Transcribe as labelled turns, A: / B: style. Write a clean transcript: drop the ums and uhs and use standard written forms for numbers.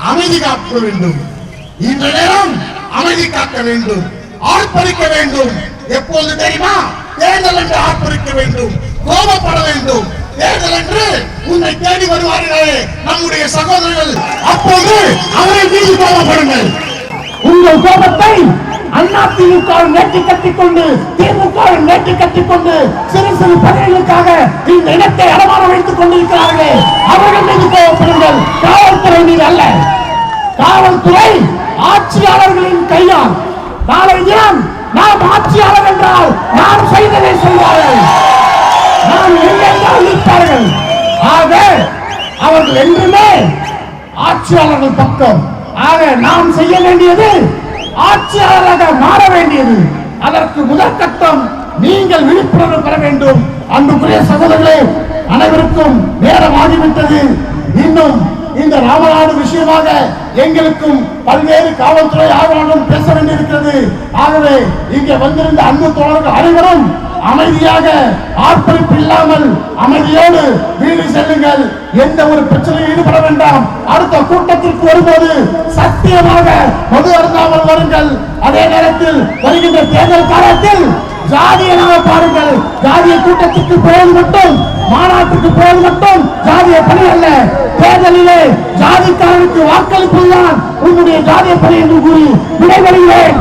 A: அமைதி காக்க வேண்டும். இந்த நேரம் அமைதி காக்க வேண்டும், ஆர்ப்பரிக்க வேண்டும். எப்போது தெரியுமா? தேர்தல் என்று ஆர்ப்பரிக்க வேண்டும், கோபப்பட வேண்டும். தேர்தல் என்று உன்னை தேடி வருவார்களே நம்முடைய சகோதரர்கள், அப்போது அவரை மீது கோபப்படுங்கள்.
B: உங்கள் கோபத்தை அதிமுக நேற்று கட்டிக்கொண்டு திமுக நேற்று கட்டிக்கொண்டு சிறு சிறு பதவிகளுக்காக இந்த இனத்தை அடமான வைத்துக் கொண்டிருக்கிறார்கள். அவர்கள் மீது கோபப்படுங்கள், காவல்துறை மீது அல்ல. காவல்துறை ஆட்சியாளர்களின் கையால். நாளை தினம் நாம் ஆட்சியாளர் என்றால் நாம் செய்ததை சொல்வார்கள், நாம் எங்கென்றால் நிற்பார்கள். ஆக அவர்கள் என்றுமே ஆட்சியாளர்கள் பக்கம். ஆக நாம் செய்ய வேண்டியது ஆட்சியாளராக மாற வேண்டியது. அதற்கு முதற்கட்டம் நீங்கள் விழிப்புணர்வு பெற வேண்டும். அன்புக்குரிய சகோதரர்களே, அனைவருக்கும் நேரம் ஆகிவிட்டது. இன்னும் இந்த ராமநாடு விஷயமாக எங்களுக்கும் பல்வேறு காவல்துறை ஆய்வாளர்களும் பேச வேண்டியிருக்கிறது. ஆகவே இங்கே வந்திருந்த அன்பு தோழர்கள் அனைவரும் அமைதியாக, ஆர்ப்பரிப்பு இல்லாமல் அமைதியோடு வீடு செல்லுங்கள். எந்த ஒரு பிரச்சனையும் ஈடுபட வேண்டாம். அடுத்த கூட்டத்திற்கு வரும்போது சத்தியமாக மது அருந்தாமல் வருங்கள். அதே நேரத்தில் வருகின்ற தேர்தல் காலத்தில் ஜாதியனாக பாருங்கள். ஜாதிய கூட்டத்திற்கு போவது மட்டும், மாநாட்டுக்கு போவது மட்டும் ஜாதிய பணி அல்ல. தேர்தலிலே ஜாதிக்காரனுக்கு வாக்களிப்பதுதான் உங்களுடைய ஜாதிய பணி என்று கூறி விடைபெறுகிறேன்.